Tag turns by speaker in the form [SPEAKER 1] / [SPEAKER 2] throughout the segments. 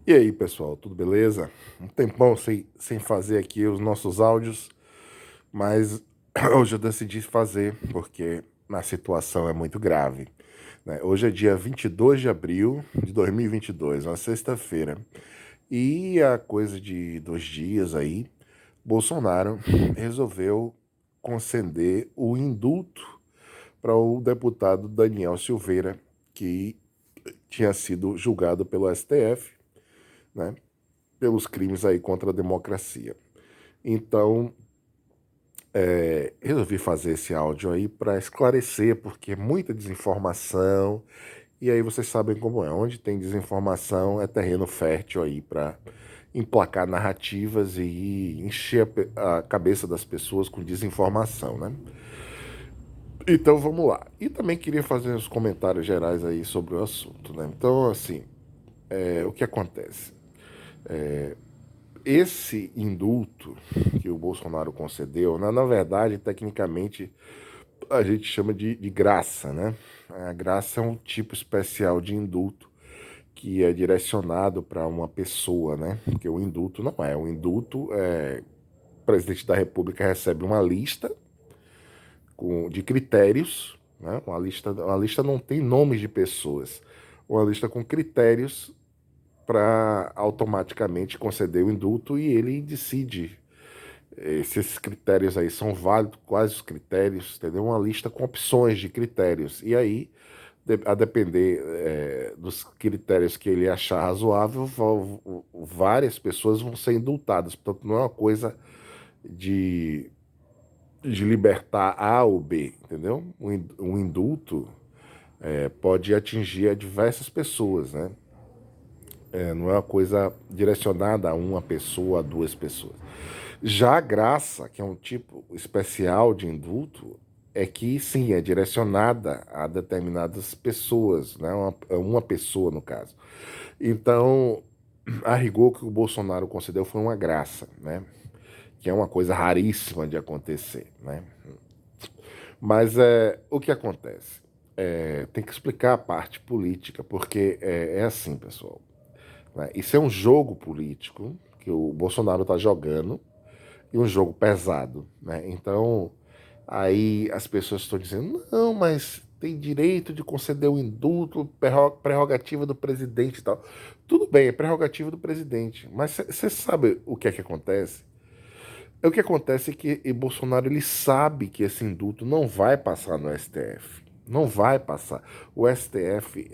[SPEAKER 1] E aí, pessoal, tudo beleza? Um tempão sem fazer aqui os nossos áudios, mas hoje eu decidi fazer porque a situação é muito grave, né? Hoje é dia 22 de abril de 2022, uma sexta-feira, e há coisa de 2 dias aí, Bolsonaro resolveu conceder o indulto para o deputado Daniel Silveira, que tinha sido julgado pelo STF, né? Pelos crimes aí contra a democracia. Então, resolvi fazer esse áudio aí para esclarecer, porque é muita desinformação, e aí vocês sabem como é. Onde tem desinformação é terreno fértil aí para emplacar narrativas e encher a cabeça das pessoas com desinformação, né? Então vamos lá. E também queria fazer uns comentários gerais aí sobre o assunto, né? Então, assim, o que acontece? Esse indulto que o Bolsonaro concedeu, na verdade, tecnicamente, a gente chama de graça, né? A graça é um tipo especial de indulto que é direcionado para uma pessoa, né? Porque o indulto não é. O indulto é. O presidente da República recebe uma lista de critérios, né? Uma lista não tem nomes de pessoas. Uma lista com critérios para automaticamente conceder o indulto e ele decide se esses critérios aí são válidos, quais os critérios, entendeu? Uma lista com opções de critérios. E aí, a depender dos critérios que ele achar razoável, várias pessoas vão ser indultadas. Portanto, não é uma coisa de, de libertar A ou B, entendeu? Um indulto pode atingir a diversas pessoas, né? Não é uma coisa direcionada a uma pessoa, a duas pessoas. Já a graça, que é um tipo especial de indulto, é que sim, é direcionada a determinadas pessoas, né? Uma pessoa no caso. Então, a rigor que o Bolsonaro concedeu foi uma graça, né? Que é uma coisa raríssima de acontecer, né? Mas o que acontece? Tem que explicar a parte política, porque é assim, pessoal. Né? Isso é um jogo político que o Bolsonaro está jogando e um jogo pesado, né? Então, aí as pessoas estão dizendo, não, mas tem direito de conceder o indulto, prerrogativa do presidente e tal. Tudo bem, é prerrogativa do presidente, mas você sabe o que é que acontece? O que acontece é que Bolsonaro ele sabe que esse indulto não vai passar no STF. Não vai passar. O STF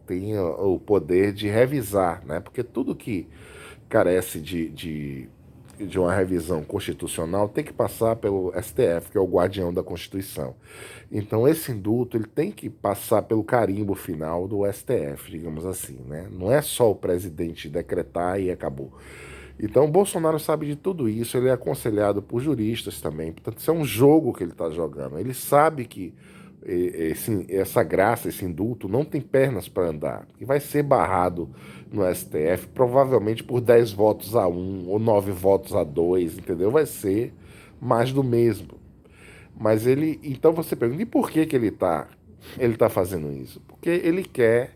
[SPEAKER 1] tem o poder de revisar, né? Porque tudo que carece de uma revisão constitucional tem que passar pelo STF, que é o guardião da Constituição. Então esse indulto ele tem que passar pelo carimbo final do STF, digamos assim, né? Não é só o presidente decretar e acabou. Então o Bolsonaro sabe de tudo isso, ele é aconselhado por juristas também, portanto isso é um jogo que ele está jogando. Ele sabe que essa graça, esse indulto não tem pernas para andar, e vai ser barrado no STF, provavelmente por 10 votos a um ou 9 votos a dois, entendeu? Vai ser mais do mesmo. Mas ele, então você pergunta, e por que ele tá fazendo isso? Porque ele quer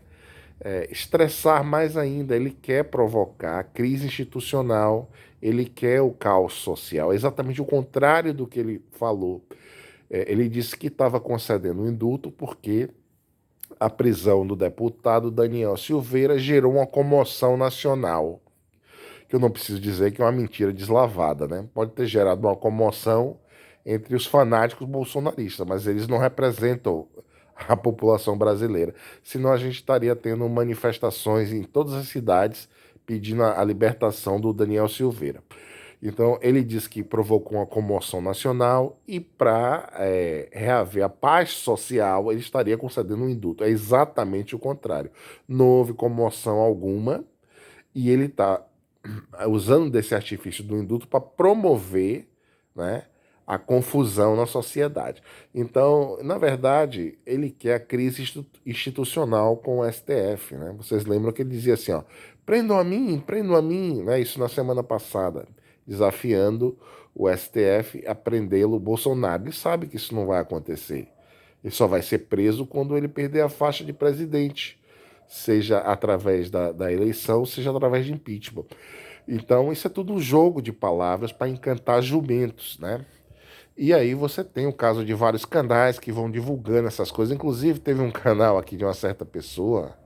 [SPEAKER 1] estressar mais ainda, ele quer provocar crise institucional, ele quer o caos social, é exatamente o contrário do que ele falou. Ele disse que estava concedendo o indulto porque a prisão do deputado Daniel Silveira gerou uma comoção nacional. Que eu não preciso dizer que é uma mentira deslavada, né? Pode ter gerado uma comoção entre os fanáticos bolsonaristas, mas eles não representam a população brasileira. Senão a gente estaria tendo manifestações em todas as cidades pedindo a libertação do Daniel Silveira. Então, ele diz que provocou uma comoção nacional e, para reaver a paz social, ele estaria concedendo um indulto. É exatamente o contrário. Não houve comoção alguma e ele está usando desse artifício do indulto para promover, né, a confusão na sociedade. Então, na verdade, ele quer a crise institucional com o STF. Né? Vocês lembram que ele dizia assim, ó, prendam a mim, né? Isso na semana passada, desafiando o STF a prendê-lo, Bolsonaro. Ele sabe que isso não vai acontecer. Ele só vai ser preso quando ele perder a faixa de presidente. seja através da eleição, seja através de impeachment. Então, isso é tudo um jogo de palavras para encantar jumentos, né? E aí você tem o caso de vários canais que vão divulgando essas coisas. Inclusive, teve um canal aqui de uma certa pessoa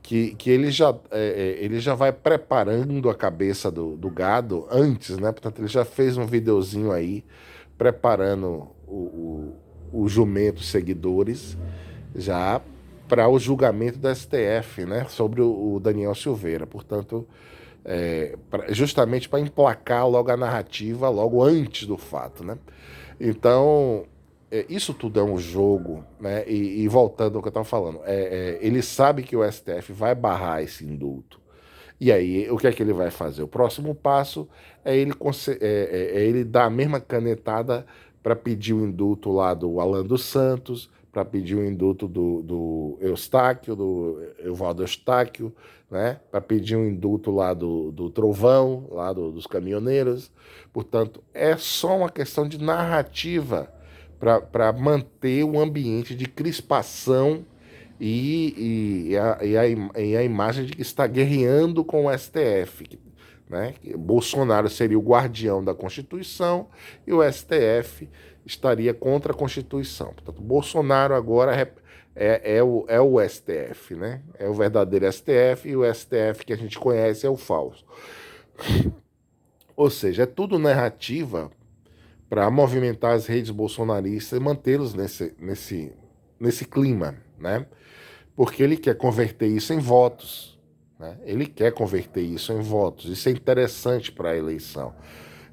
[SPEAKER 1] que ele já vai preparando a cabeça do gado antes, né? Portanto, ele já fez um videozinho aí preparando o jumento seguidores já para o julgamento da STF, né? Sobre o Daniel Silveira. Portanto, justamente para emplacar logo a narrativa logo antes do fato, né? Então, isso tudo é um jogo, né? E voltando ao que eu estava falando, ele sabe que o STF vai barrar esse indulto. E aí, o que é que ele vai fazer? O próximo passo é ele dar a mesma canetada para pedir o indulto lá do Alan dos Santos, para pedir o indulto do Eustáquio, do Evaldo Eustáquio, né? Para pedir um indulto lá do Trovão, lá dos caminhoneiros. Portanto, é só uma questão de narrativa para manter um ambiente de crispação e a imagem de que está guerreando com o STF. Né? Bolsonaro seria o guardião da Constituição e o STF estaria contra a Constituição. Portanto, Bolsonaro agora é o STF, né? É o verdadeiro STF e o STF que a gente conhece é o falso. Ou seja, é tudo narrativa para movimentar as redes bolsonaristas e mantê-los nesse clima, né? Porque ele quer converter isso em votos, né? Ele quer converter isso em votos. Isso é interessante para a eleição.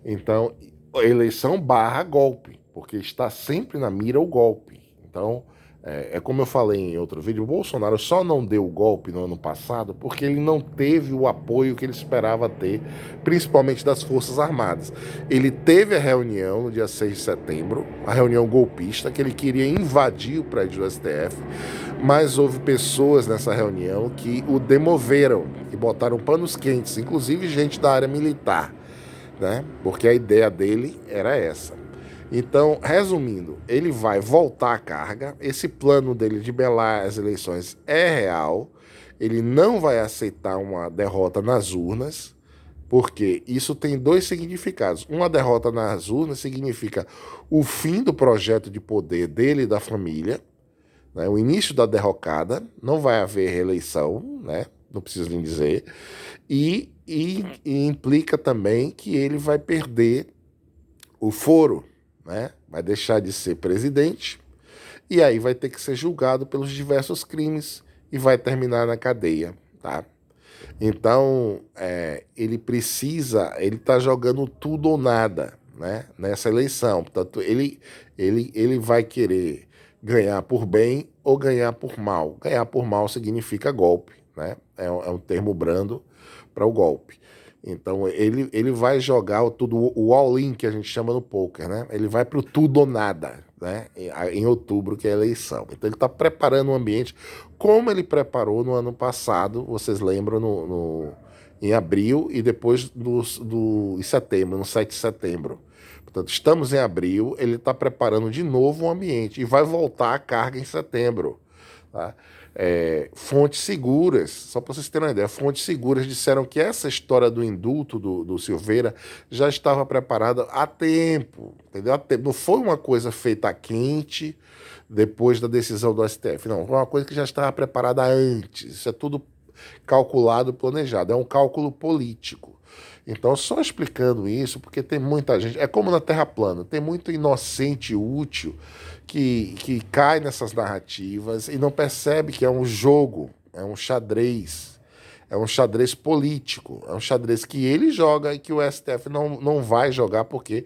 [SPEAKER 1] Então, a eleição barra golpe, porque está sempre na mira o golpe. Então, como eu falei em outro vídeo, o Bolsonaro só não deu o golpe no ano passado porque ele não teve o apoio que ele esperava ter, principalmente das Forças Armadas. Ele teve a reunião no dia 6 de setembro, a reunião golpista, que ele queria invadir o prédio do STF, mas houve pessoas nessa reunião que o demoveram, que botaram panos quentes, inclusive gente da área militar, né? Porque a ideia dele era essa. Então, resumindo, ele vai voltar à carga, esse plano dele de belar as eleições é real, ele não vai aceitar uma derrota nas urnas, porque isso tem dois significados. Uma derrota nas urnas significa o fim do projeto de poder dele e da família, né? O início da derrocada, não vai haver reeleição, né? Não preciso nem dizer, e implica também que ele vai perder o foro, né? Vai deixar de ser presidente e aí vai ter que ser julgado pelos diversos crimes e vai terminar na cadeia, tá? Então, ele está jogando tudo ou nada, né? Nessa eleição. Portanto, ele vai querer ganhar por bem ou ganhar por mal. Ganhar por mal significa golpe, né? É um termo brando para o golpe. Então ele vai jogar o all-in que a gente chama no poker, né? Ele vai para o tudo ou nada, né? Em outubro, que é a eleição. Então ele está preparando o ambiente como ele preparou no ano passado, vocês lembram, em abril e depois em setembro, no 7 de setembro. Portanto, estamos em abril, ele está preparando de novo o ambiente e vai voltar a carga em setembro. Tá? Fontes seguras, só para vocês terem uma ideia, fontes seguras disseram que essa história do indulto do Silveira já estava preparada há tempo, entendeu? Há tempo. Não foi uma coisa feita a quente depois da decisão do STF, não, foi uma coisa que já estava preparada antes. Isso é tudo calculado, planejado, é um cálculo político. Então, só explicando isso, porque tem muita gente, é como na Terra plana, tem muito inocente útil que cai nessas narrativas e não percebe que é um jogo, é um xadrez político, é um xadrez que ele joga e que o STF não vai jogar porque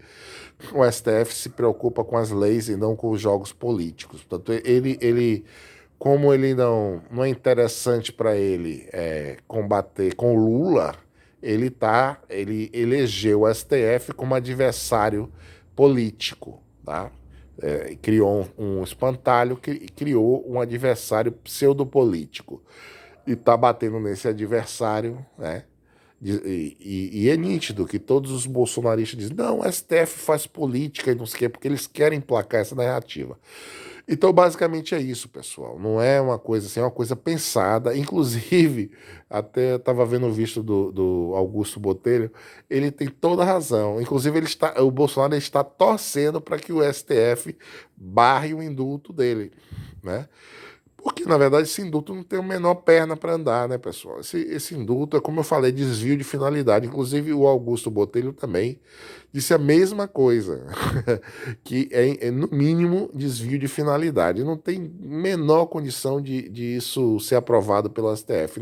[SPEAKER 1] o STF se preocupa com as leis e não com os jogos políticos. Portanto, como ele não é interessante para ele combater com Lula, ele elegeu o STF como adversário político, tá? Criou um espantalho, criou um adversário pseudopolítico e está batendo nesse adversário, né, E é nítido que todos os bolsonaristas dizem, não, o STF faz política e não sei o quê, porque eles querem emplacar essa narrativa. Então, basicamente é isso, pessoal. Não é uma coisa assim, é uma coisa pensada. Inclusive, até estava vendo o visto do Augusto Botelho, ele tem toda a razão. Inclusive, o Bolsonaro está torcendo para que o STF barre o indulto dele, né? Porque, na verdade, esse indulto não tem a menor perna para andar, né, pessoal? Esse indulto é, como eu falei, desvio de finalidade. Inclusive, o Augusto Botelho também disse a mesma coisa, que é, no mínimo, desvio de finalidade. Não tem menor condição de isso ser aprovado pelo STF.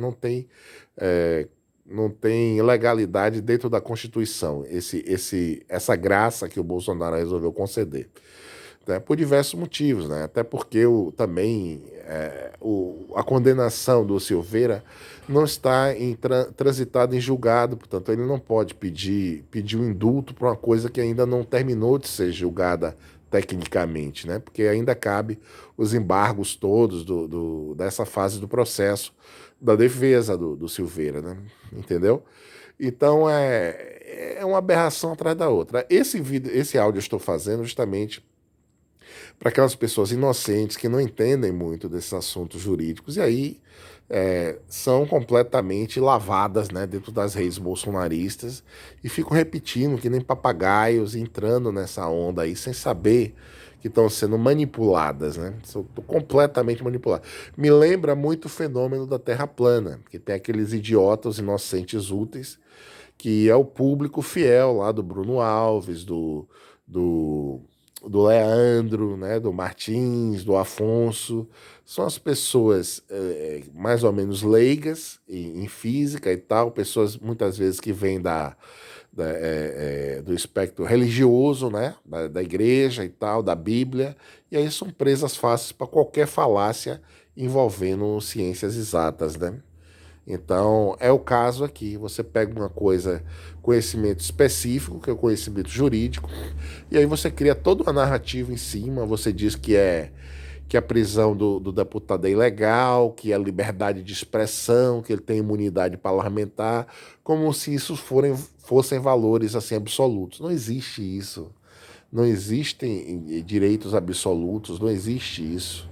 [SPEAKER 1] É, não tem legalidade dentro da Constituição, essa graça que o Bolsonaro resolveu conceder, né, por diversos motivos, né? Até porque também a condenação do Silveira não está transitada em julgado, portanto, ele não pode pedir um indulto para uma coisa que ainda não terminou de ser julgada tecnicamente, né? Porque ainda cabe os embargos todos dessa fase do processo da defesa do Silveira, né? Entendeu? Então é uma aberração atrás da outra. Esse áudio eu estou fazendo justamente para aquelas pessoas inocentes que não entendem muito desses assuntos jurídicos e aí são completamente lavadas, né, dentro das redes bolsonaristas e ficam repetindo que nem papagaios, entrando nessa onda aí sem saber que estão sendo manipuladas, né? São completamente manipuladas. Me lembra muito o fenômeno da Terra plana, que tem aqueles idiotas inocentes úteis, que é o público fiel lá do Bruno Alves, do do Leandro, né, do Martins, do Afonso, são as pessoas mais ou menos leigas em física e tal, pessoas muitas vezes que vêm do espectro religioso, né, da igreja e tal, da Bíblia, e aí são presas fáceis para qualquer falácia envolvendo ciências exatas, né? Então, é o caso aqui. Você pega uma coisa, conhecimento específico, que é o conhecimento jurídico, e aí você cria toda uma narrativa em cima. Você diz que a prisão do deputado é ilegal, que a liberdade de expressão, que ele tem imunidade parlamentar, como se isso fossem valores assim absolutos. Não existe isso. Não existem direitos absolutos, não existe isso.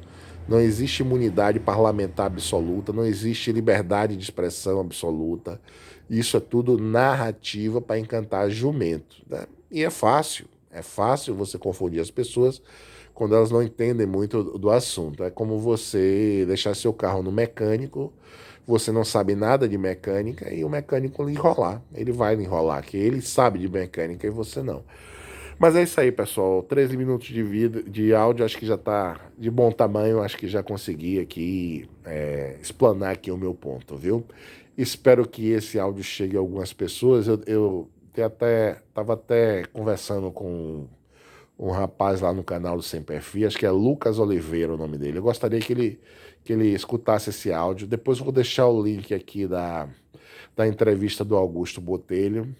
[SPEAKER 1] Não existe imunidade parlamentar absoluta, não existe liberdade de expressão absoluta. Isso é tudo narrativa para encantar jumento, né? E é fácil você confundir as pessoas quando elas não entendem muito do assunto. É como você deixar seu carro no mecânico, você não sabe nada de mecânica e o mecânico lhe enrolar. Ele vai lhe enrolar, que ele sabe de mecânica e você não. Mas é isso aí, pessoal. 13 minutos de áudio, acho que já está de bom tamanho. Acho que já consegui aqui explanar aqui o meu ponto, viu? Espero que esse áudio chegue a algumas pessoas. Eu estava até conversando com um rapaz lá no canal do Sem Perfil, acho que é Lucas Oliveira o nome dele. Eu gostaria que ele escutasse esse áudio. Depois eu vou deixar o link aqui da entrevista do Augusto Botelho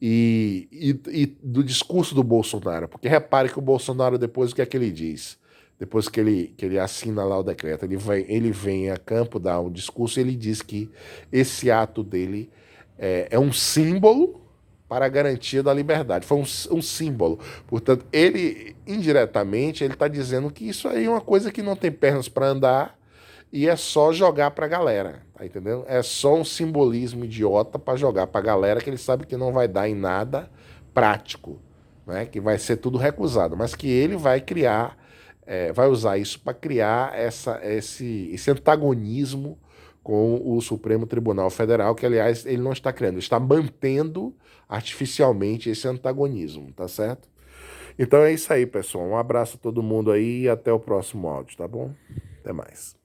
[SPEAKER 1] e do discurso do Bolsonaro, porque repare que o Bolsonaro, depois, o que é que ele diz? Depois que ele assina lá o decreto, ele vem a campo, dá um discurso e ele diz que esse ato dele é um símbolo para a garantia da liberdade. Foi um símbolo. Portanto, ele, indiretamente, ele está dizendo que isso aí é uma coisa que não tem pernas para andar e é só jogar para a galera, tá entendendo? É só um simbolismo idiota para jogar para a galera que ele sabe que não vai dar em nada prático, né? Que vai ser tudo recusado, mas que ele vai criar, vai usar isso para criar esse antagonismo com o Supremo Tribunal Federal, que, aliás, ele não está criando, ele está mantendo artificialmente esse antagonismo, tá certo? Então é isso aí, pessoal. Um abraço a todo mundo aí e até o próximo áudio, tá bom? Até mais.